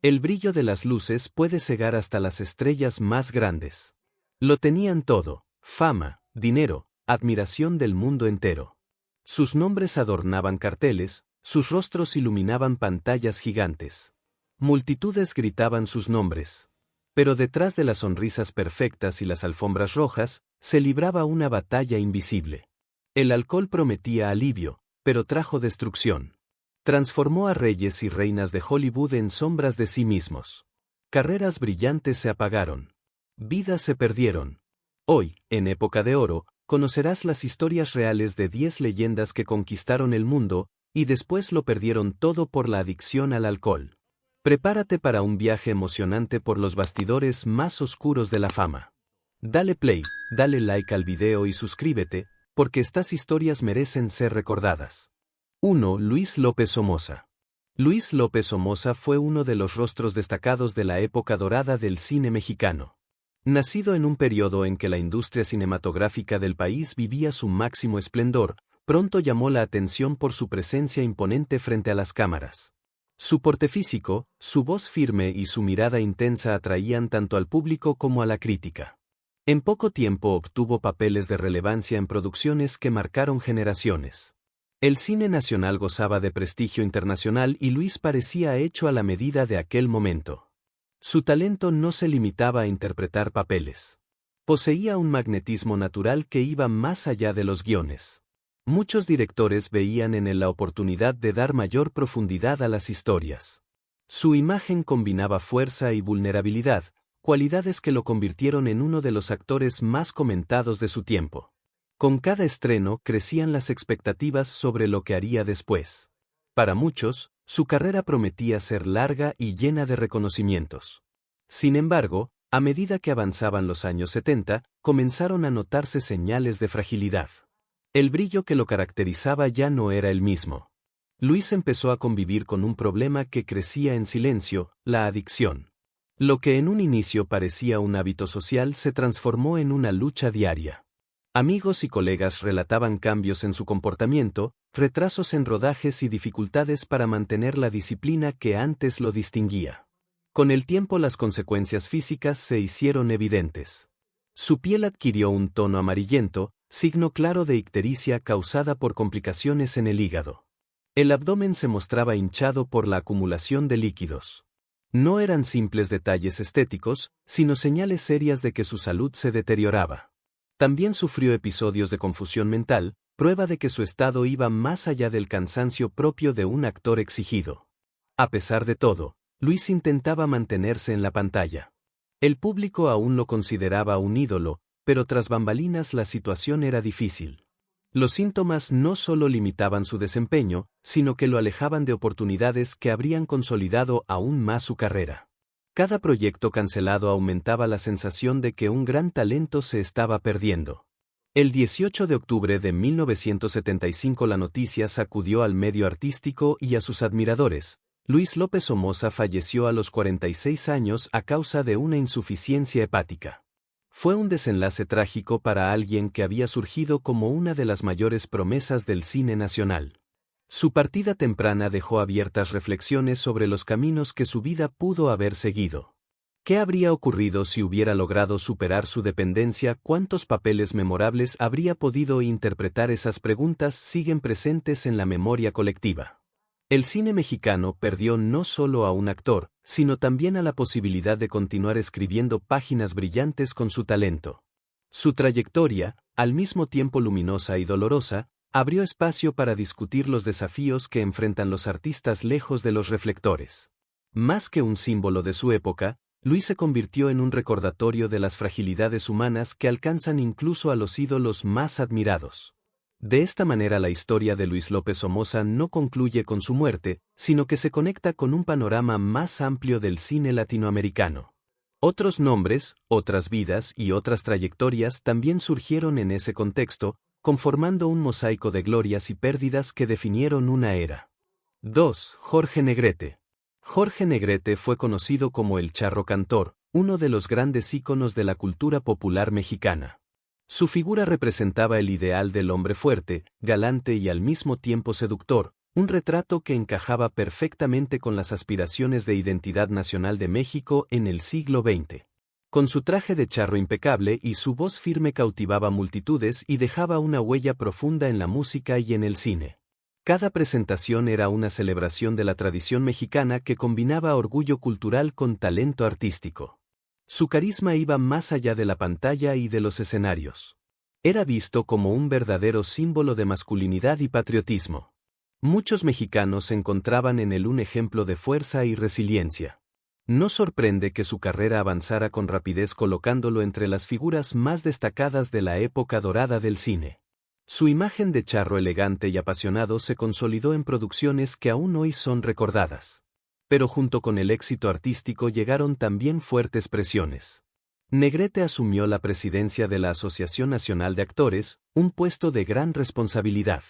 El brillo de las luces puede cegar hasta las estrellas más grandes. Lo tenían todo: fama, dinero, admiración del mundo entero. Sus nombres adornaban carteles, sus rostros iluminaban pantallas gigantes. Multitudes gritaban sus nombres. Pero detrás de las sonrisas perfectas y las alfombras rojas, se libraba una batalla invisible. El alcohol prometía alivio, pero trajo destrucción. Transformó a reyes y reinas de Hollywood en sombras de sí mismos. Carreras brillantes se apagaron. Vidas se perdieron. Hoy, en época de oro, conocerás las historias reales de 10 leyendas que conquistaron el mundo, y después lo perdieron todo por la adicción al alcohol. Prepárate para un viaje emocionante por los bastidores más oscuros de la fama. Dale play, dale like al video y suscríbete, porque estas historias merecen ser recordadas. 1. Luis López Somoza. Luis López Somoza fue uno de los rostros destacados de la época dorada del cine mexicano. Nacido en un periodo en que la industria cinematográfica del país vivía su máximo esplendor, pronto llamó la atención por su presencia imponente frente a las cámaras. Su porte físico, su voz firme y su mirada intensa atraían tanto al público como a la crítica. En poco tiempo obtuvo papeles de relevancia en producciones que marcaron generaciones. El cine nacional gozaba de prestigio internacional y Luis parecía hecho a la medida de aquel momento. Su talento no se limitaba a interpretar papeles. Poseía un magnetismo natural que iba más allá de los guiones. Muchos directores veían en él la oportunidad de dar mayor profundidad a las historias. Su imagen combinaba fuerza y vulnerabilidad, cualidades que lo convirtieron en uno de los actores más comentados de su tiempo. Con cada estreno crecían las expectativas sobre lo que haría después. Para muchos, su carrera prometía ser larga y llena de reconocimientos. Sin embargo, a medida que avanzaban los años 70, comenzaron a notarse señales de fragilidad. El brillo que lo caracterizaba ya no era el mismo. Luis empezó a convivir con un problema que crecía en silencio: la adicción. Lo que en un inicio parecía un hábito social se transformó en una lucha diaria. Amigos y colegas relataban cambios en su comportamiento, retrasos en rodajes y dificultades para mantener la disciplina que antes lo distinguía. Con el tiempo las consecuencias físicas se hicieron evidentes. Su piel adquirió un tono amarillento, signo claro de ictericia causada por complicaciones en el hígado. El abdomen se mostraba hinchado por la acumulación de líquidos. No eran simples detalles estéticos, sino señales serias de que su salud se deterioraba. También sufrió episodios de confusión mental, prueba de que su estado iba más allá del cansancio propio de un actor exigido. A pesar de todo, Luis intentaba mantenerse en la pantalla. El público aún lo consideraba un ídolo, pero tras bambalinas la situación era difícil. Los síntomas no solo limitaban su desempeño, sino que lo alejaban de oportunidades que habrían consolidado aún más su carrera. Cada proyecto cancelado aumentaba la sensación de que un gran talento se estaba perdiendo. El 18 de octubre de 1975 la noticia sacudió al medio artístico y a sus admiradores. Luis López Somoza falleció a los 46 años a causa de una insuficiencia hepática. Fue un desenlace trágico para alguien que había surgido como una de las mayores promesas del cine nacional. Su partida temprana dejó abiertas reflexiones sobre los caminos que su vida pudo haber seguido. ¿Qué habría ocurrido si hubiera logrado superar su dependencia? ¿Cuántos papeles memorables habría podido interpretar? Esas preguntas siguen presentes en la memoria colectiva. El cine mexicano perdió no solo a un actor, sino también a la posibilidad de continuar escribiendo páginas brillantes con su talento. Su trayectoria, al mismo tiempo luminosa y dolorosa, abrió espacio para discutir los desafíos que enfrentan los artistas lejos de los reflectores. Más que un símbolo de su época, Luis se convirtió en un recordatorio de las fragilidades humanas que alcanzan incluso a los ídolos más admirados. De esta manera la historia de Luis López Somoza no concluye con su muerte, sino que se conecta con un panorama más amplio del cine latinoamericano. Otros nombres, otras vidas y otras trayectorias también surgieron en ese contexto, conformando un mosaico de glorias y pérdidas que definieron una era. 2. Jorge Negrete. Jorge Negrete fue conocido como el Charro Cantor, uno de los grandes íconos de la cultura popular mexicana. Su figura representaba el ideal del hombre fuerte, galante y al mismo tiempo seductor, Un retrato que encajaba perfectamente con las aspiraciones de identidad nacional de México en el siglo XX. Con su traje de charro impecable y su voz firme cautivaba multitudes y dejaba una huella profunda en la música y en el cine. Cada presentación era una celebración de la tradición mexicana que combinaba orgullo cultural con talento artístico. Su carisma iba más allá de la pantalla y de los escenarios. Era visto como un verdadero símbolo de masculinidad y patriotismo. Muchos mexicanos encontraban en él un ejemplo de fuerza y resiliencia. No sorprende que su carrera avanzara con rapidez colocándolo entre las figuras más destacadas de la época dorada del cine. Su imagen de charro elegante y apasionado se consolidó en producciones que aún hoy son recordadas. Pero junto con el éxito artístico llegaron también fuertes presiones. Negrete asumió la presidencia de la Asociación Nacional de Actores, un puesto de gran responsabilidad.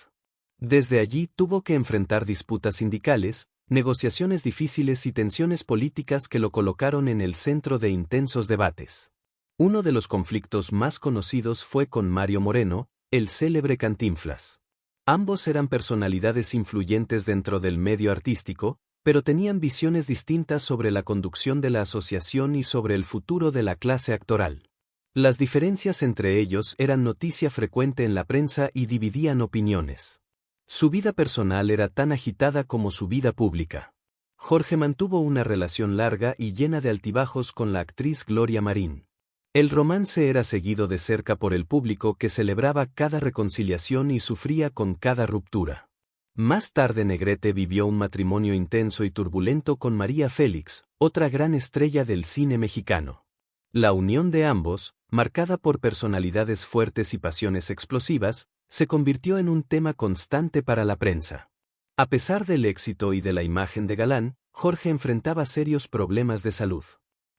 Desde allí tuvo que enfrentar disputas sindicales, negociaciones difíciles y tensiones políticas que lo colocaron en el centro de intensos debates. Uno de los conflictos más conocidos fue con Mario Moreno, el célebre Cantinflas. Ambos eran personalidades influyentes dentro del medio artístico, pero tenían visiones distintas sobre la conducción de la asociación y sobre el futuro de la clase actoral. Las diferencias entre ellos eran noticia frecuente en la prensa y dividían opiniones. Su vida personal era tan agitada como su vida pública. Jorge mantuvo una relación larga y llena de altibajos con la actriz Gloria Marín. El romance era seguido de cerca por el público que celebraba cada reconciliación y sufría con cada ruptura. Más tarde Negrete vivió un matrimonio intenso y turbulento con María Félix, otra gran estrella del cine mexicano. La unión de ambos, marcada por personalidades fuertes y pasiones explosivas, se convirtió en un tema constante para la prensa. A pesar del éxito y de la imagen de galán, Jorge enfrentaba serios problemas de salud.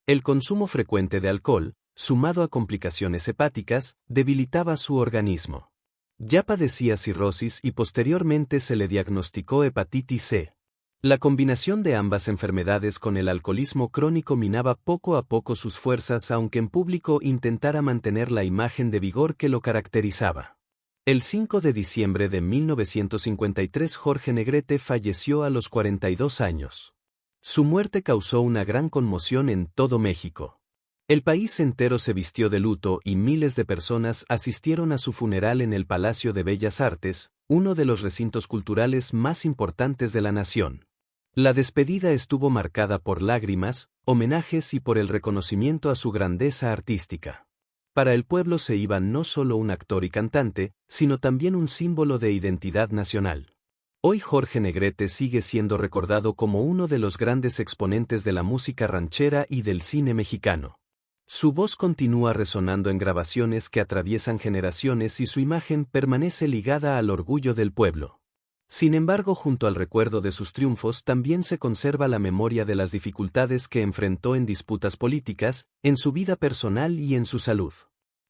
El consumo frecuente de alcohol, sumado a complicaciones hepáticas, debilitaba su organismo. Ya padecía cirrosis y posteriormente se le diagnosticó hepatitis C. La combinación de ambas enfermedades con el alcoholismo crónico minaba poco a poco sus fuerzas aunque en público intentara mantener la imagen de vigor que lo caracterizaba. El 5 de diciembre de 1953 Jorge Negrete falleció a los 42 años. Su muerte causó una gran conmoción en todo México. El país entero se vistió de luto y miles de personas asistieron a su funeral en el Palacio de Bellas Artes, uno de los recintos culturales más importantes de la nación. La despedida estuvo marcada por lágrimas, homenajes y por el reconocimiento a su grandeza artística. Para el pueblo se iba no solo un actor y cantante, sino también un símbolo de identidad nacional. Hoy Jorge Negrete sigue siendo recordado como uno de los grandes exponentes de la música ranchera y del cine mexicano. Su voz continúa resonando en grabaciones que atraviesan generaciones y su imagen permanece ligada al orgullo del pueblo. Sin embargo, junto al recuerdo de sus triunfos también se conserva la memoria de las dificultades que enfrentó en disputas políticas, en su vida personal y en su salud.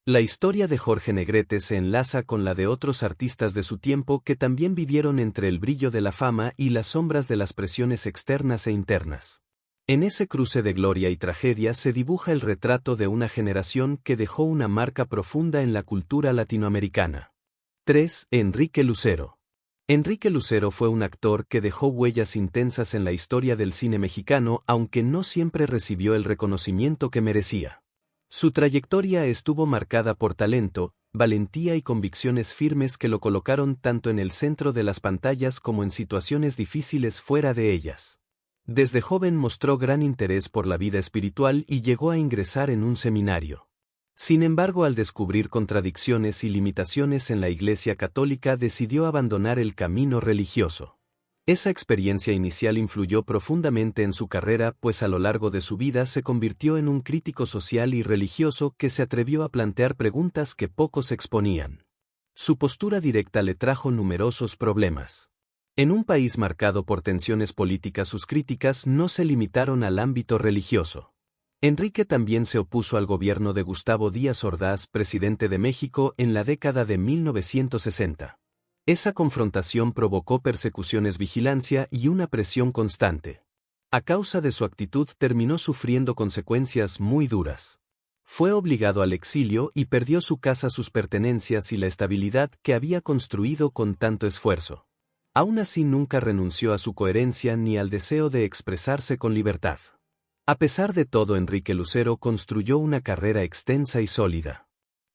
La historia de Jorge Negrete se enlaza con la de otros artistas de su tiempo que también vivieron entre el brillo de la fama y las sombras de las presiones externas e internas. En ese cruce de gloria y tragedia se dibuja el retrato de una generación que dejó una marca profunda en la cultura latinoamericana. 3. Enrique Lucero. Enrique Lucero fue un actor que dejó huellas intensas en la historia del cine mexicano, aunque no siempre recibió el reconocimiento que merecía. Su trayectoria estuvo marcada por talento, valentía y convicciones firmes que lo colocaron tanto en el centro de las pantallas como en situaciones difíciles fuera de ellas. Desde joven mostró gran interés por la vida espiritual y llegó a ingresar en un seminario. Sin embargo, al descubrir contradicciones y limitaciones en la Iglesia Católica, decidió abandonar el camino religioso. Esa experiencia inicial influyó profundamente en su carrera, pues a lo largo de su vida se convirtió en un crítico social y religioso que se atrevió a plantear preguntas que pocos exponían. Su postura directa le trajo numerosos problemas. En un país marcado por tensiones políticas, sus críticas no se limitaron al ámbito religioso. Enrique también se opuso al gobierno de Gustavo Díaz Ordaz, presidente de México, en la década de 1960. Esa confrontación provocó persecuciones, vigilancia y una presión constante. A causa de su actitud terminó sufriendo consecuencias muy duras. Fue obligado al exilio y perdió su casa, sus pertenencias y la estabilidad que había construido con tanto esfuerzo. Aún así nunca renunció a su coherencia ni al deseo de expresarse con libertad. A pesar de todo, Enrique Lucero construyó una carrera extensa y sólida.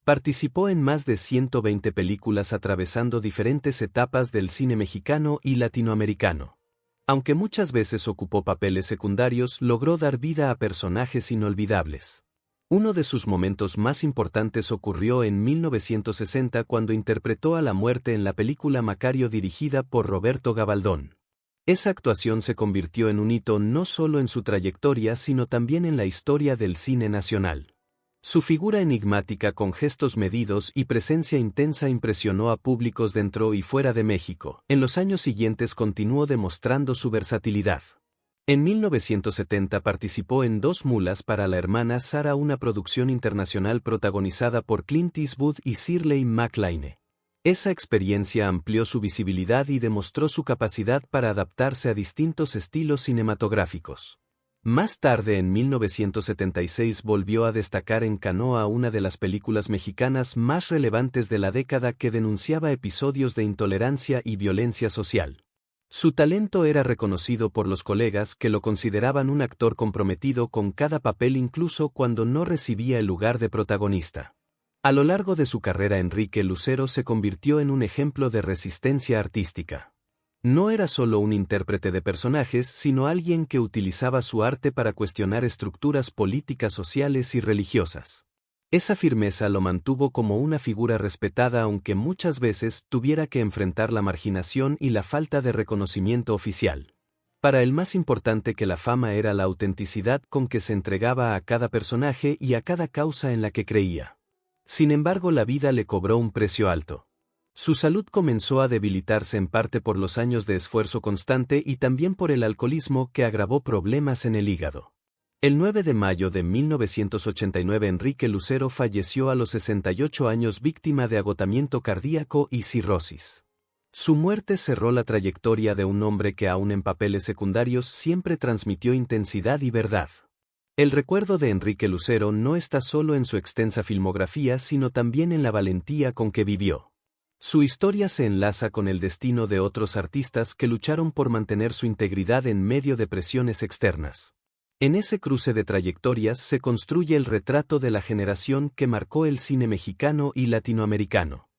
Participó en más de 120 películas atravesando diferentes etapas del cine mexicano y latinoamericano. Aunque muchas veces ocupó papeles secundarios, logró dar vida a personajes inolvidables. Uno de sus momentos más importantes ocurrió en 1960 cuando interpretó a la muerte en la película Macario dirigida por Roberto Gabaldón. Esa actuación se convirtió en un hito no solo en su trayectoria sino también en la historia del cine nacional. Su figura enigmática con gestos medidos y presencia intensa impresionó a públicos dentro y fuera de México. En los años siguientes continuó demostrando su versatilidad. En 1970 participó en Dos mulas para la hermana Sara, una producción internacional protagonizada por Clint Eastwood y Shirley MacLaine. Esa experiencia amplió su visibilidad y demostró su capacidad para adaptarse a distintos estilos cinematográficos. Más tarde, en 1976, volvió a destacar en Canoa, una de las películas mexicanas más relevantes de la década que denunciaba episodios de intolerancia y violencia social. Su talento era reconocido por los colegas, que lo consideraban un actor comprometido con cada papel incluso cuando no recibía el lugar de protagonista. A lo largo de su carrera, Enrique Lucero se convirtió en un ejemplo de resistencia artística. No era solo un intérprete de personajes, sino alguien que utilizaba su arte para cuestionar estructuras políticas, sociales y religiosas. Esa firmeza lo mantuvo como una figura respetada, aunque muchas veces tuviera que enfrentar la marginación y la falta de reconocimiento oficial. Para él, más importante que la fama era la autenticidad con que se entregaba a cada personaje y a cada causa en la que creía. Sin embargo, la vida le cobró un precio alto. Su salud comenzó a debilitarse, en parte por los años de esfuerzo constante y también por el alcoholismo, que agravó problemas en el hígado. El 9 de mayo de 1989 Enrique Lucero falleció a los 68 años, víctima de agotamiento cardíaco y cirrosis. Su muerte cerró la trayectoria de un hombre que, aun en papeles secundarios, siempre transmitió intensidad y verdad. El recuerdo de Enrique Lucero no está solo en su extensa filmografía, sino también en la valentía con que vivió. Su historia se enlaza con el destino de otros artistas que lucharon por mantener su integridad en medio de presiones externas. En ese cruce de trayectorias se construye el retrato de la generación que marcó el cine mexicano y latinoamericano.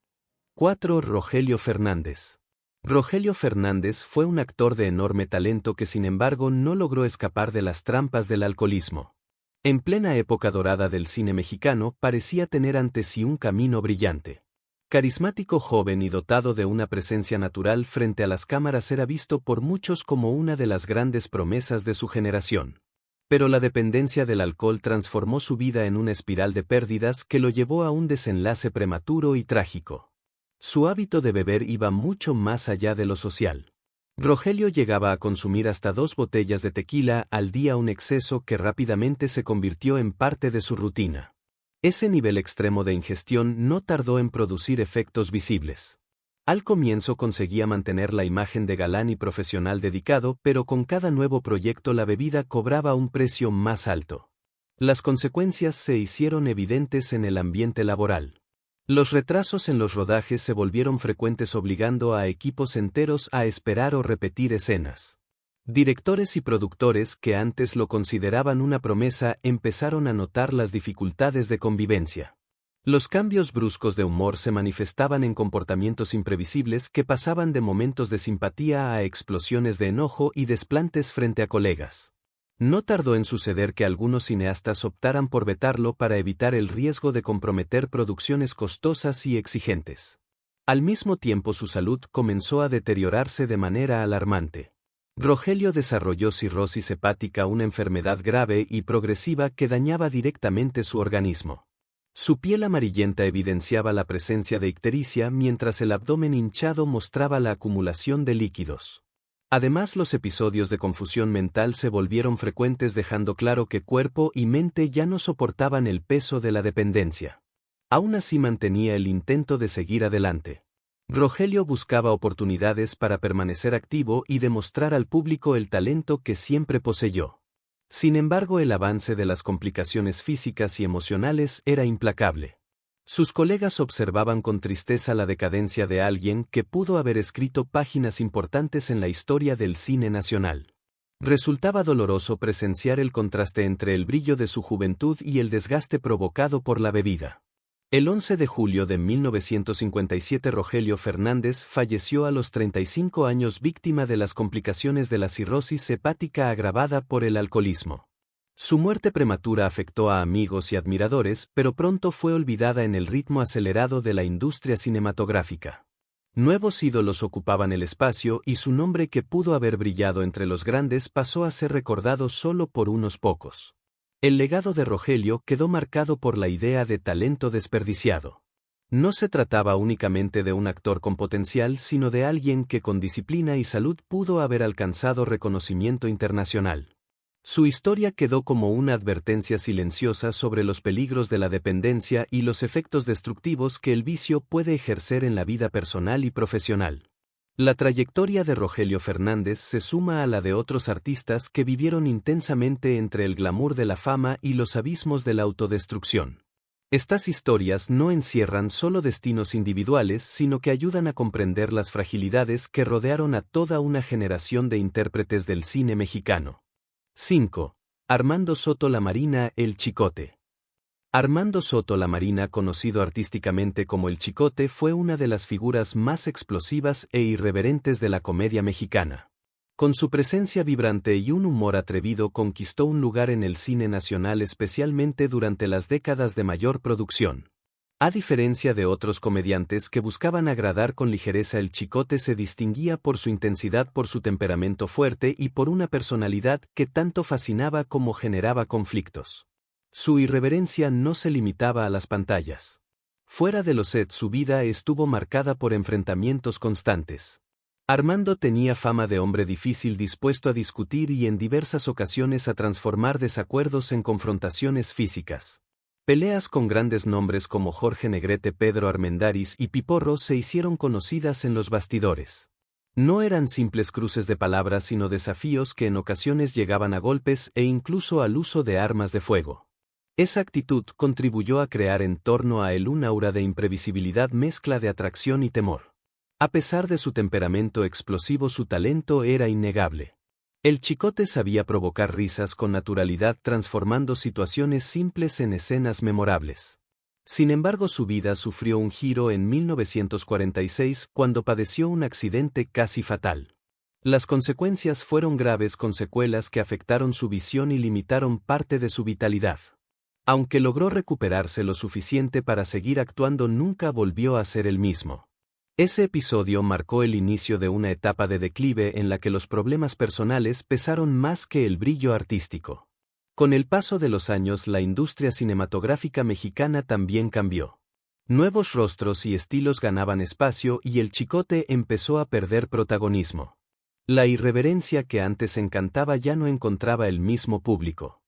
4. Rogelio Fernández. Rogelio Fernández fue un actor de enorme talento que, sin embargo, no logró escapar de las trampas del alcoholismo. En plena época dorada del cine mexicano, parecía tener ante sí un camino brillante. Carismático, joven y dotado de una presencia natural frente a las cámaras, era visto por muchos como una de las grandes promesas de su generación. Pero la dependencia del alcohol transformó su vida en una espiral de pérdidas que lo llevó a un desenlace prematuro y trágico. Su hábito de beber iba mucho más allá de lo social. Rogelio llegaba a consumir hasta 2 botellas de tequila al día, un exceso que rápidamente se convirtió en parte de su rutina. Ese nivel extremo de ingestión no tardó en producir efectos visibles. Al comienzo conseguía mantener la imagen de galán y profesional dedicado, pero con cada nuevo proyecto la bebida cobraba un precio más alto. Las consecuencias se hicieron evidentes en el ambiente laboral. Los retrasos en los rodajes se volvieron frecuentes, obligando a equipos enteros a esperar o repetir escenas. Directores y productores que antes lo consideraban una promesa empezaron a notar las dificultades de convivencia. Los cambios bruscos de humor se manifestaban en comportamientos imprevisibles que pasaban de momentos de simpatía a explosiones de enojo y desplantes frente a colegas. No tardó en suceder que algunos cineastas optaran por vetarlo para evitar el riesgo de comprometer producciones costosas y exigentes. Al mismo tiempo, su salud comenzó a deteriorarse de manera alarmante. Rogelio desarrolló cirrosis hepática, una enfermedad grave y progresiva que dañaba directamente su organismo. Su piel amarillenta evidenciaba la presencia de ictericia, mientras el abdomen hinchado mostraba la acumulación de líquidos. Además, los episodios de confusión mental se volvieron frecuentes, dejando claro que cuerpo y mente ya no soportaban el peso de la dependencia. Aún así mantenía el intento de seguir adelante. Rogelio buscaba oportunidades para permanecer activo y demostrar al público el talento que siempre poseyó. Sin embargo, el avance de las complicaciones físicas y emocionales era implacable. Sus colegas observaban con tristeza la decadencia de alguien que pudo haber escrito páginas importantes en la historia del cine nacional. Resultaba doloroso presenciar el contraste entre el brillo de su juventud y el desgaste provocado por la bebida. El 11 de julio de 1957 Rogelio Fernández falleció a los 35 años víctima de las complicaciones de la cirrosis hepática agravada por el alcoholismo. Su muerte prematura afectó a amigos y admiradores, pero pronto fue olvidada en el ritmo acelerado de la industria cinematográfica. Nuevos ídolos ocupaban el espacio y su nombre, que pudo haber brillado entre los grandes, pasó a ser recordado solo por unos pocos. El legado de Rogelio quedó marcado por la idea de talento desperdiciado. No se trataba únicamente de un actor con potencial, sino de alguien que con disciplina y salud pudo haber alcanzado reconocimiento internacional. Su historia quedó como una advertencia silenciosa sobre los peligros de la dependencia y los efectos destructivos que el vicio puede ejercer en la vida personal y profesional. La trayectoria de Rogelio Fernández se suma a la de otros artistas que vivieron intensamente entre el glamour de la fama y los abismos de la autodestrucción. Estas historias no encierran solo destinos individuales, sino que ayudan a comprender las fragilidades que rodearon a toda una generación de intérpretes del cine mexicano. 5. Armando Soto Lamarina, el Chicote. Armando Soto Lamarina, conocido artísticamente como El Chicote, fue una de las figuras más explosivas e irreverentes de la comedia mexicana. Con su presencia vibrante y un humor atrevido conquistó un lugar en el cine nacional, especialmente durante las décadas de mayor producción. A diferencia de otros comediantes que buscaban agradar con ligereza, El Chicote se distinguía por su intensidad, por su temperamento fuerte y por una personalidad que tanto fascinaba como generaba conflictos. Su irreverencia no se limitaba a las pantallas. Fuera de los sets, su vida estuvo marcada por enfrentamientos constantes. Armando tenía fama de hombre difícil, dispuesto a discutir y en diversas ocasiones a transformar desacuerdos en confrontaciones físicas. Peleas con grandes nombres como Jorge Negrete, Pedro Armendáriz y Piporro se hicieron conocidas en los bastidores. No eran simples cruces de palabras, sino desafíos que en ocasiones llegaban a golpes e incluso al uso de armas de fuego. Esa actitud contribuyó a crear en torno a él un aura de imprevisibilidad, mezcla de atracción y temor. A pesar de su temperamento explosivo, su talento era innegable. El Chicote sabía provocar risas con naturalidad, transformando situaciones simples en escenas memorables. Sin embargo, su vida sufrió un giro en 1946 cuando padeció un accidente casi fatal. Las consecuencias fueron graves, con secuelas que afectaron su visión y limitaron parte de su vitalidad. Aunque logró recuperarse lo suficiente para seguir actuando, nunca volvió a ser el mismo. Ese episodio marcó el inicio de una etapa de declive en la que los problemas personales pesaron más que el brillo artístico. Con el paso de los años, la industria cinematográfica mexicana también cambió. Nuevos rostros y estilos ganaban espacio y El Chicote empezó a perder protagonismo. La irreverencia que antes encantaba ya no encontraba el mismo público.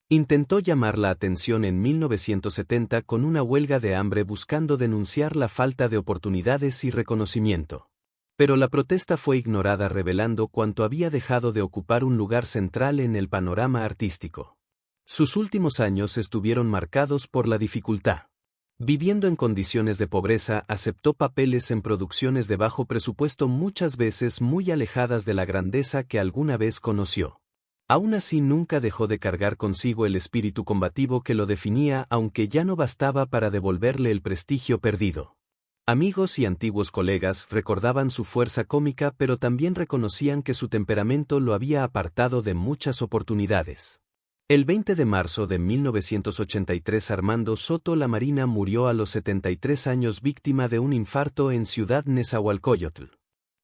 Intentó llamar la atención en 1970 con una huelga de hambre, buscando denunciar la falta de oportunidades y reconocimiento. Pero la protesta fue ignorada, revelando cuánto había dejado de ocupar un lugar central en el panorama artístico. Sus últimos años estuvieron marcados por la dificultad. Viviendo en condiciones de pobreza, aceptó papeles en producciones de bajo presupuesto, muchas veces muy alejadas de la grandeza que alguna vez conoció. Aún así, nunca dejó de cargar consigo el espíritu combativo que lo definía, aunque ya no bastaba para devolverle el prestigio perdido. Amigos y antiguos colegas recordaban su fuerza cómica, pero también reconocían que su temperamento lo había apartado de muchas oportunidades. El 20 de marzo de 1983 Armando Soto Lamarina murió a los 73 años, víctima de un infarto en Ciudad Nezahualcóyotl.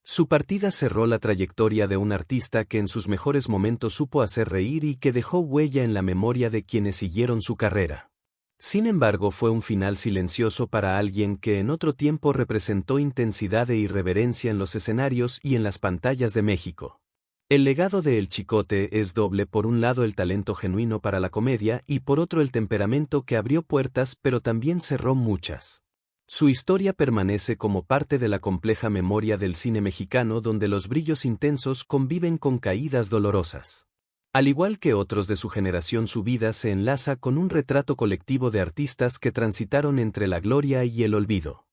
Su partida cerró la trayectoria de un artista que en sus mejores momentos supo hacer reír y que dejó huella en la memoria de quienes siguieron su carrera. Sin embargo, fue un final silencioso para alguien que en otro tiempo representó intensidad e irreverencia en los escenarios y en las pantallas de México. El legado de El Chicote es doble: por un lado el talento genuino para la comedia y por otro el temperamento que abrió puertas pero también cerró muchas. Su historia permanece como parte de la compleja memoria del cine mexicano, donde los brillos intensos conviven con caídas dolorosas. Al igual que otros de su generación, su vida se enlaza con un retrato colectivo de artistas que transitaron entre la gloria y el olvido.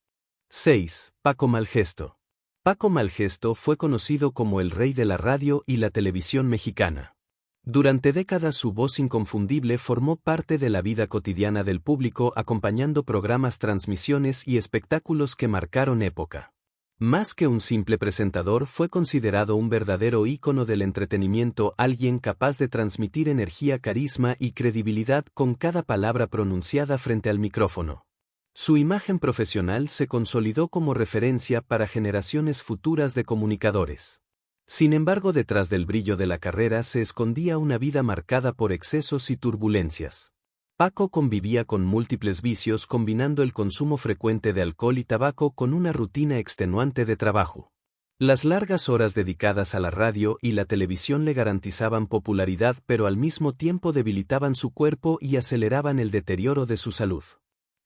6. Paco Malgesto. Paco Malgesto fue conocido como el rey de la radio y la televisión mexicana. Durante décadas su voz inconfundible formó parte de la vida cotidiana del público, acompañando programas, transmisiones y espectáculos que marcaron época. Más que un simple presentador, fue considerado un verdadero ícono del entretenimiento, alguien capaz de transmitir energía, carisma y credibilidad con cada palabra pronunciada frente al micrófono. Su imagen profesional se consolidó como referencia para generaciones futuras de comunicadores. Sin embargo, detrás del brillo de la carrera se escondía una vida marcada por excesos y turbulencias. Paco convivía con múltiples vicios, combinando el consumo frecuente de alcohol y tabaco con una rutina extenuante de trabajo. Las largas horas dedicadas a la radio y la televisión le garantizaban popularidad, pero al mismo tiempo debilitaban su cuerpo y aceleraban el deterioro de su salud.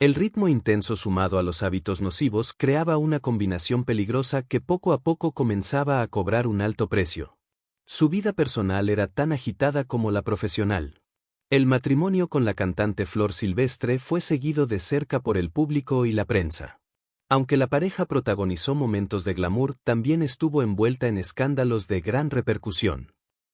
El ritmo intenso sumado a los hábitos nocivos creaba una combinación peligrosa que poco a poco comenzaba a cobrar un alto precio. Su vida personal era tan agitada como la profesional. El matrimonio con la cantante Flor Silvestre fue seguido de cerca por el público y la prensa. Aunque la pareja protagonizó momentos de glamour, también estuvo envuelta en escándalos de gran repercusión.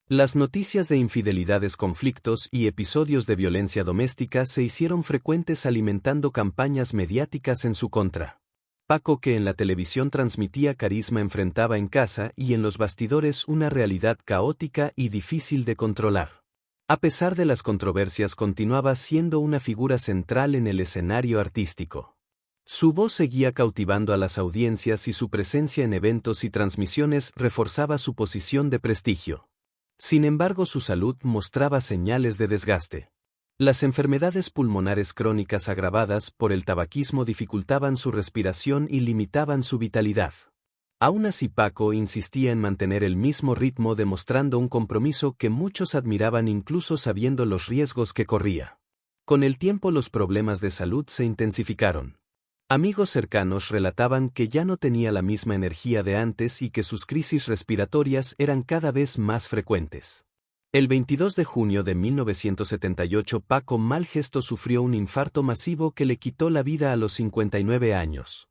Las noticias de infidelidades, conflictos y episodios de violencia doméstica se hicieron frecuentes, alimentando campañas mediáticas en su contra. Paco, que en la televisión transmitía carisma, enfrentaba en casa y en los bastidores una realidad caótica y difícil de controlar. A pesar de las controversias, continuaba siendo una figura central en el escenario artístico. Su voz seguía cautivando a las audiencias y su presencia en eventos y transmisiones reforzaba su posición de prestigio. Sin embargo, su salud mostraba señales de desgaste. Las enfermedades pulmonares crónicas agravadas por el tabaquismo dificultaban su respiración y limitaban su vitalidad. Aún así, Paco insistía en mantener el mismo ritmo, demostrando un compromiso que muchos admiraban incluso sabiendo los riesgos que corría. Con el tiempo, los problemas de salud se intensificaron. Amigos cercanos relataban que ya no tenía la misma energía de antes y que sus crisis respiratorias eran cada vez más frecuentes. El 22 de junio de 1978, Paco Malgesto sufrió un infarto masivo que le quitó la vida a los 59 años.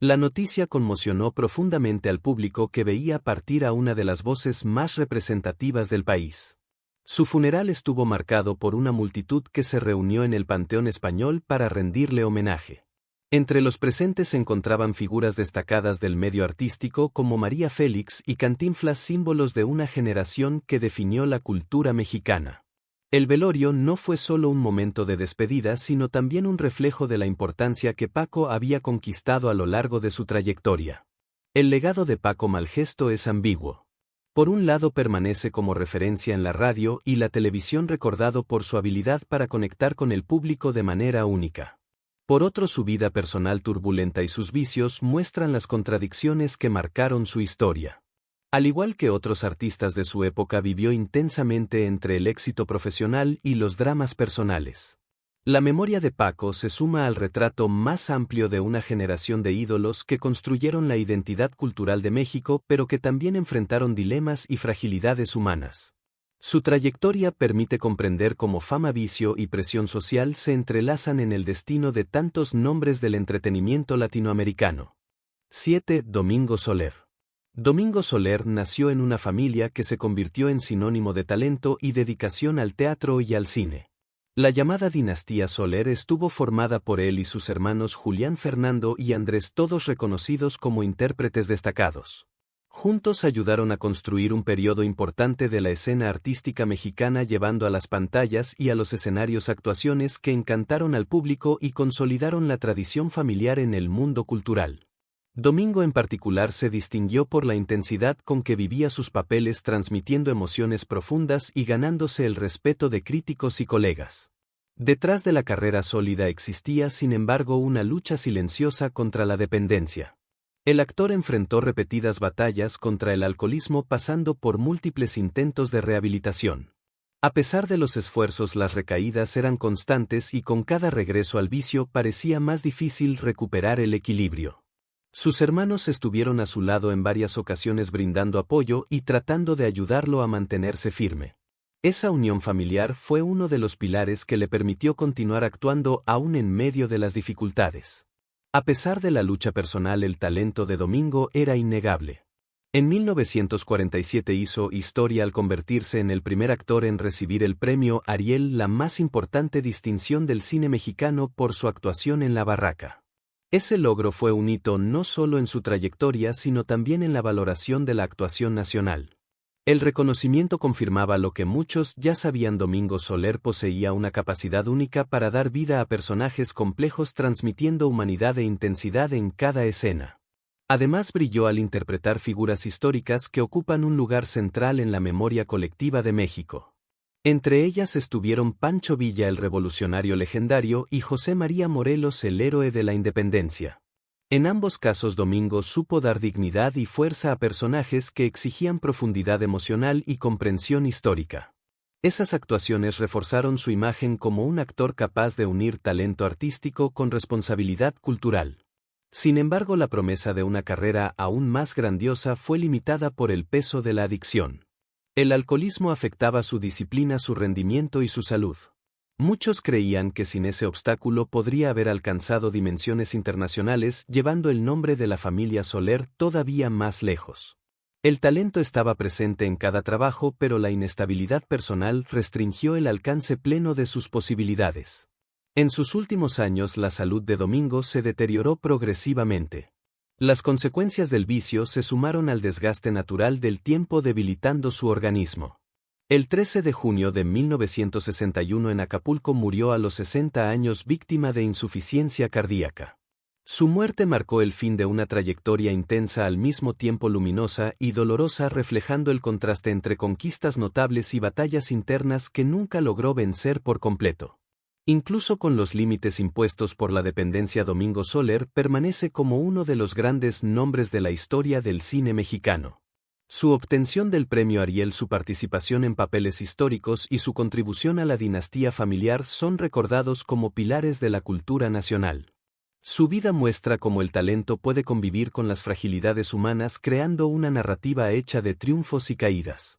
La noticia conmocionó profundamente al público, que veía partir a una de las voces más representativas del país. Su funeral estuvo marcado por una multitud que se reunió en el Panteón Español para rendirle homenaje. Entre los presentes se encontraban figuras destacadas del medio artístico como María Félix y Cantinflas, símbolos de una generación que definió la cultura mexicana. El velorio no fue solo un momento de despedida, sino también un reflejo de la importancia que Paco había conquistado a lo largo de su trayectoria. El legado de Paco Malgesto es ambiguo. Por un lado, permanece como referencia en la radio y la televisión, recordado por su habilidad para conectar con el público de manera única. Por otro, su vida personal turbulenta y sus vicios muestran las contradicciones que marcaron su historia. Al igual que otros artistas de su época, vivió intensamente entre el éxito profesional y los dramas personales. La memoria de Paco se suma al retrato más amplio de una generación de ídolos que construyeron la identidad cultural de México, pero que también enfrentaron dilemas y fragilidades humanas. Su trayectoria permite comprender cómo fama, vicio y presión social se entrelazan en el destino de tantos nombres del entretenimiento latinoamericano. 7. Domingo Soler. Domingo Soler nació en una familia que se convirtió en sinónimo de talento y dedicación al teatro y al cine. La llamada dinastía Soler estuvo formada por él y sus hermanos Julián, Fernando y Andrés, todos reconocidos como intérpretes destacados. Juntos ayudaron a construir un periodo importante de la escena artística mexicana, llevando a las pantallas y a los escenarios actuaciones que encantaron al público y consolidaron la tradición familiar en el mundo cultural. Domingo en particular se distinguió por la intensidad con que vivía sus papeles, transmitiendo emociones profundas y ganándose el respeto de críticos y colegas. Detrás de la carrera sólida existía, sin embargo, una lucha silenciosa contra la dependencia. El actor enfrentó repetidas batallas contra el alcoholismo, pasando por múltiples intentos de rehabilitación. A pesar de los esfuerzos, las recaídas eran constantes y con cada regreso al vicio parecía más difícil recuperar el equilibrio. Sus hermanos estuvieron a su lado en varias ocasiones, brindando apoyo y tratando de ayudarlo a mantenerse firme. Esa unión familiar fue uno de los pilares que le permitió continuar actuando aún en medio de las dificultades. A pesar de la lucha personal, el talento de Domingo era innegable. En 1947 hizo historia al convertirse en el primer actor en recibir el premio Ariel, la más importante distinción del cine mexicano por su actuación en La Barraca. Ese logro fue un hito no solo en su trayectoria sino también en la valoración de la actuación nacional. El reconocimiento confirmaba lo que muchos ya sabían: Domingo Soler poseía una capacidad única para dar vida a personajes complejos, transmitiendo humanidad e intensidad en cada escena. Además, brilló al interpretar figuras históricas que ocupan un lugar central en la memoria colectiva de México. Entre ellas estuvieron Pancho Villa, el revolucionario legendario, y José María Morelos, el héroe de la independencia. En ambos casos, Domingo supo dar dignidad y fuerza a personajes que exigían profundidad emocional y comprensión histórica. Esas actuaciones reforzaron su imagen como un actor capaz de unir talento artístico con responsabilidad cultural. Sin embargo, la promesa de una carrera aún más grandiosa fue limitada por el peso de la adicción. El alcoholismo afectaba su disciplina, su rendimiento y su salud. Muchos creían que sin ese obstáculo podría haber alcanzado dimensiones internacionales, llevando el nombre de la familia Soler todavía más lejos. El talento estaba presente en cada trabajo, pero la inestabilidad personal restringió el alcance pleno de sus posibilidades. En sus últimos años, la salud de Domingo se deterioró progresivamente. Las consecuencias del vicio se sumaron al desgaste natural del tiempo, debilitando su organismo. El 13 de junio de 1961 en Acapulco murió a los 60 años víctima de insuficiencia cardíaca. Su muerte marcó el fin de una trayectoria intensa, al mismo tiempo luminosa y dolorosa, reflejando el contraste entre conquistas notables y batallas internas que nunca logró vencer por completo. Incluso con los límites impuestos por la dependencia, Domingo Soler permanece como uno de los grandes nombres de la historia del cine mexicano. Su obtención del premio Ariel, su participación en papeles históricos y su contribución a la dinastía familiar son recordados como pilares de la cultura nacional. Su vida muestra cómo el talento puede convivir con las fragilidades humanas, creando una narrativa hecha de triunfos y caídas.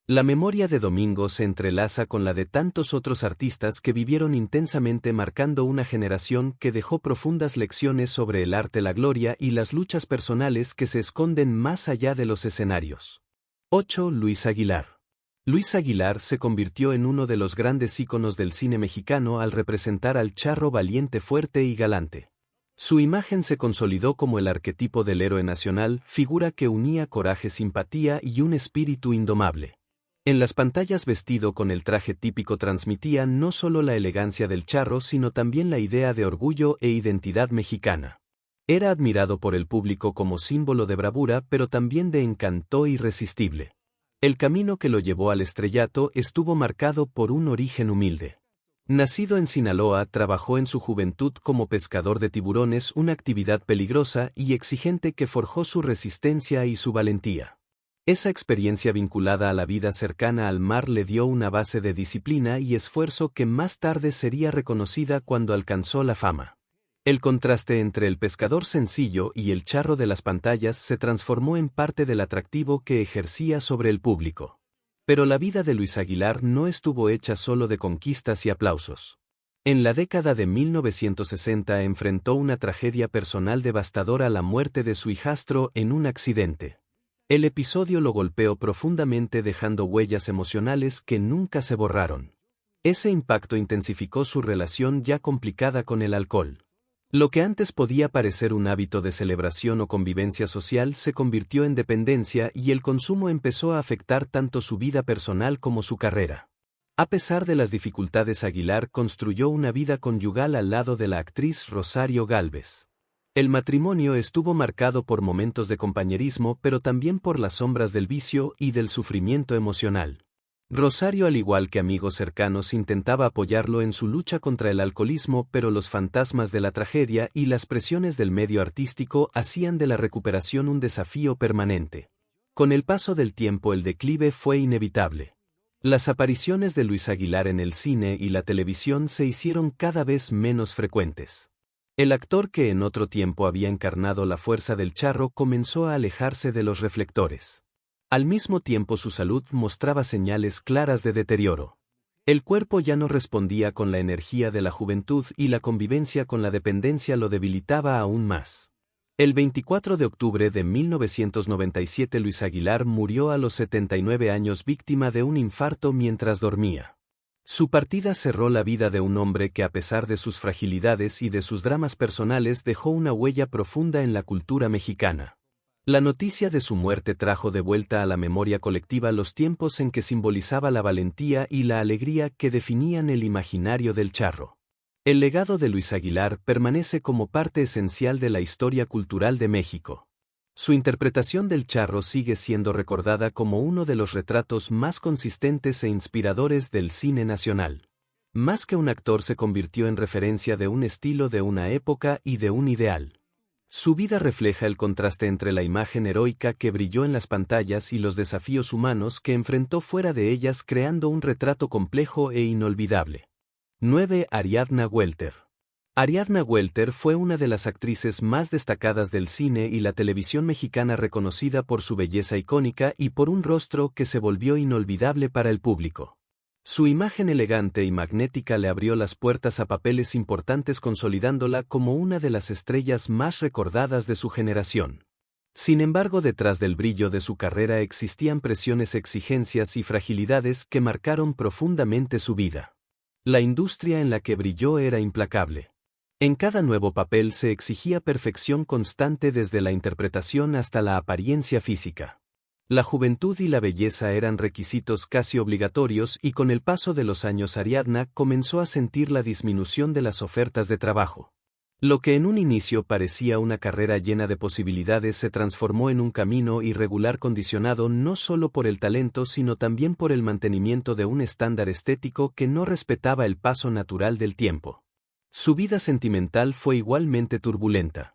La memoria de Domingo se entrelaza con la de tantos otros artistas que vivieron intensamente, marcando una generación que dejó profundas lecciones sobre el arte, la gloria y las luchas personales que se esconden más allá de los escenarios. 8. Luis Aguilar. Luis Aguilar se convirtió en uno de los grandes íconos del cine mexicano al representar al charro valiente, fuerte y galante. Su imagen se consolidó como el arquetipo del héroe nacional, figura que unía coraje, simpatía y un espíritu indomable. En las pantallas, vestido con el traje típico, transmitía no solo la elegancia del charro sino también la idea de orgullo e identidad mexicana. Era admirado por el público como símbolo de bravura, pero también de encanto irresistible. El camino que lo llevó al estrellato estuvo marcado por un origen humilde. Nacido en Sinaloa, trabajó en su juventud como pescador de tiburones, una actividad peligrosa y exigente que forjó su resistencia y su valentía. Esa experiencia, vinculada a la vida cercana al mar, le dio una base de disciplina y esfuerzo que más tarde sería reconocida cuando alcanzó la fama. El contraste entre el pescador sencillo y el charro de las pantallas se transformó en parte del atractivo que ejercía sobre el público. Pero la vida de Luis Aguilar no estuvo hecha solo de conquistas y aplausos. En la década de 1960 enfrentó una tragedia personal devastadora: la muerte de su hijastro en un accidente. El episodio lo golpeó profundamente, dejando huellas emocionales que nunca se borraron. Ese impacto intensificó su relación ya complicada con el alcohol. Lo que antes podía parecer un hábito de celebración o convivencia social se convirtió en dependencia, y el consumo empezó a afectar tanto su vida personal como su carrera. A pesar de las dificultades, Aguilar construyó una vida conyugal al lado de la actriz Rosario Gálvez. El matrimonio estuvo marcado por momentos de compañerismo, pero también por las sombras del vicio y del sufrimiento emocional. Rosario, al igual que amigos cercanos, intentaba apoyarlo en su lucha contra el alcoholismo, pero los fantasmas de la tragedia y las presiones del medio artístico hacían de la recuperación un desafío permanente. Con el paso del tiempo, el declive fue inevitable. Las apariciones de Luis Aguilar en el cine y la televisión se hicieron cada vez menos frecuentes. El actor, que en otro tiempo había encarnado la fuerza del charro, comenzó a alejarse de los reflectores. Al mismo tiempo su salud mostraba señales claras de deterioro. El cuerpo ya no respondía con la energía de la juventud y la convivencia con la dependencia lo debilitaba aún más. El 24 de octubre de 1997 Luis Aguilar murió a los 79 años víctima de un infarto mientras dormía. Su partida cerró la vida de un hombre que a pesar de sus fragilidades y de sus dramas personales dejó una huella profunda en la cultura mexicana. La noticia de su muerte trajo de vuelta a la memoria colectiva los tiempos en que simbolizaba la valentía y la alegría que definían el imaginario del charro. El legado de Luis Aguilar permanece como parte esencial de la historia cultural de México. Su interpretación del charro sigue siendo recordada como uno de los retratos más consistentes e inspiradores del cine nacional. Más que un actor se convirtió en referencia de un estilo de una época y de un ideal. Su vida refleja el contraste entre la imagen heroica que brilló en las pantallas y los desafíos humanos que enfrentó fuera de ellas, creando un retrato complejo e inolvidable. 9. Ariadna Welter. Ariadna Welter fue una de las actrices más destacadas del cine y la televisión mexicana, reconocida por su belleza icónica y por un rostro que se volvió inolvidable para el público. Su imagen elegante y magnética le abrió las puertas a papeles importantes, consolidándola como una de las estrellas más recordadas de su generación. Sin embargo, detrás del brillo de su carrera existían presiones, exigencias y fragilidades que marcaron profundamente su vida. La industria en la que brilló era implacable. En cada nuevo papel se exigía perfección constante, desde la interpretación hasta la apariencia física. La juventud y la belleza eran requisitos casi obligatorios, y con el paso de los años Ariadna comenzó a sentir la disminución de las ofertas de trabajo. Lo que en un inicio parecía una carrera llena de posibilidades se transformó en un camino irregular, condicionado no solo por el talento sino también por el mantenimiento de un estándar estético que no respetaba el paso natural del tiempo. Su vida sentimental fue igualmente turbulenta.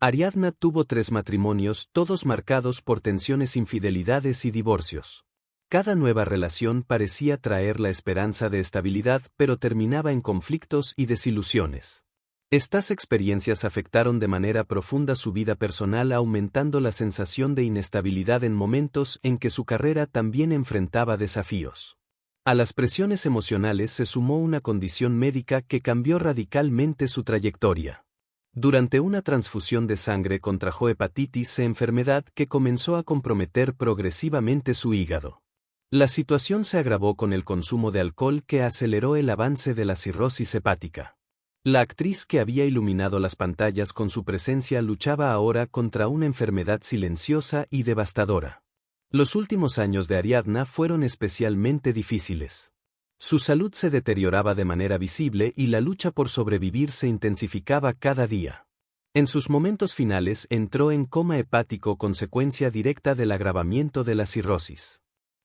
Ariadna tuvo 3 matrimonios, todos marcados por tensiones, infidelidades y divorcios. Cada nueva relación parecía traer la esperanza de estabilidad, pero terminaba en conflictos y desilusiones. Estas experiencias afectaron de manera profunda su vida personal, aumentando la sensación de inestabilidad en momentos en que su carrera también enfrentaba desafíos. A las presiones emocionales se sumó una condición médica que cambió radicalmente su trayectoria. Durante una transfusión de sangre contrajo hepatitis C, enfermedad que comenzó a comprometer progresivamente su hígado. La situación se agravó con el consumo de alcohol, que aceleró el avance de la cirrosis hepática. La actriz que había iluminado las pantallas con su presencia luchaba ahora contra una enfermedad silenciosa y devastadora. Los últimos años de Ariadna fueron especialmente difíciles. Su salud se deterioraba de manera visible y la lucha por sobrevivir se intensificaba cada día. En sus momentos finales entró en coma hepático, consecuencia directa del agravamiento de la cirrosis.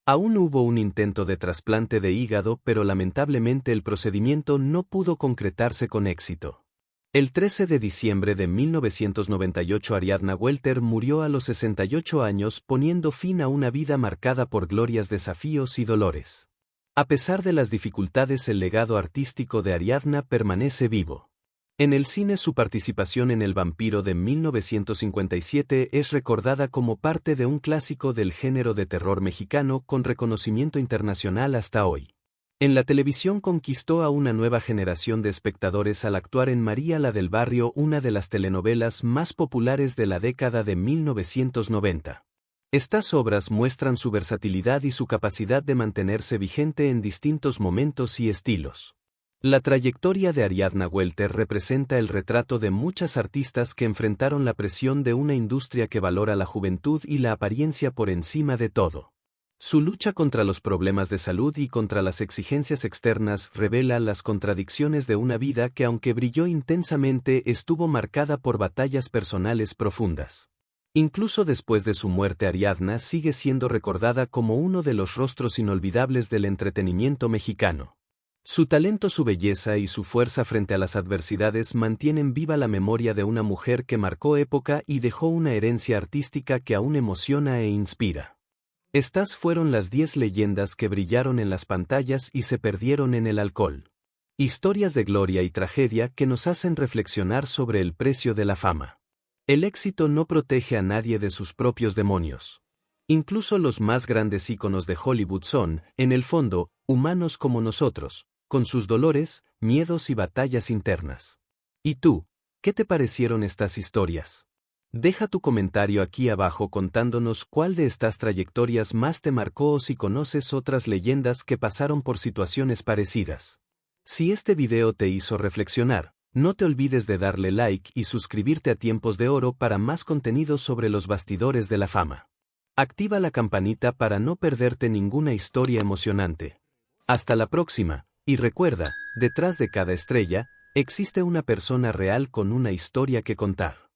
Aún hubo un intento de trasplante de hígado, pero lamentablemente el procedimiento no pudo concretarse con éxito. El 13 de diciembre de 1998 Ariadna Welter murió a los 68 años, poniendo fin a una vida marcada por glorias, desafíos y dolores. A pesar de las dificultades, el legado artístico de Ariadna permanece vivo. En el cine, su participación en El vampiro de 1957 es recordada como parte de un clásico del género de terror mexicano con reconocimiento internacional hasta hoy. En la televisión conquistó a una nueva generación de espectadores al actuar en María la del Barrio, una de las telenovelas más populares de la década de 1990. Estas obras muestran su versatilidad y su capacidad de mantenerse vigente en distintos momentos y estilos. La trayectoria de Ariadna Welter representa el retrato de muchas artistas que enfrentaron la presión de una industria que valora la juventud y la apariencia por encima de todo. Su lucha contra los problemas de salud y contra las exigencias externas revela las contradicciones de una vida que, aunque brilló intensamente, estuvo marcada por batallas personales profundas. Incluso después de su muerte, Ariadna sigue siendo recordada como uno de los rostros inolvidables del entretenimiento mexicano. Su talento, su belleza y su fuerza frente a las adversidades mantienen viva la memoria de una mujer que marcó época y dejó una herencia artística que aún emociona e inspira. Estas fueron las 10 leyendas que brillaron en las pantallas y se perdieron en el alcohol. Historias de gloria y tragedia que nos hacen reflexionar sobre el precio de la fama. El éxito no protege a nadie de sus propios demonios. Incluso los más grandes íconos de Hollywood son, en el fondo, humanos como nosotros, con sus dolores, miedos y batallas internas. ¿Y tú? ¿Qué te parecieron estas historias? Deja tu comentario aquí abajo contándonos cuál de estas trayectorias más te marcó o si conoces otras leyendas que pasaron por situaciones parecidas. Si este video te hizo reflexionar, no te olvides de darle like y suscribirte a Tiempos de Oro para más contenido sobre los bastidores de la fama. Activa la campanita para no perderte ninguna historia emocionante. Hasta la próxima, y recuerda, detrás de cada estrella, existe una persona real con una historia que contar.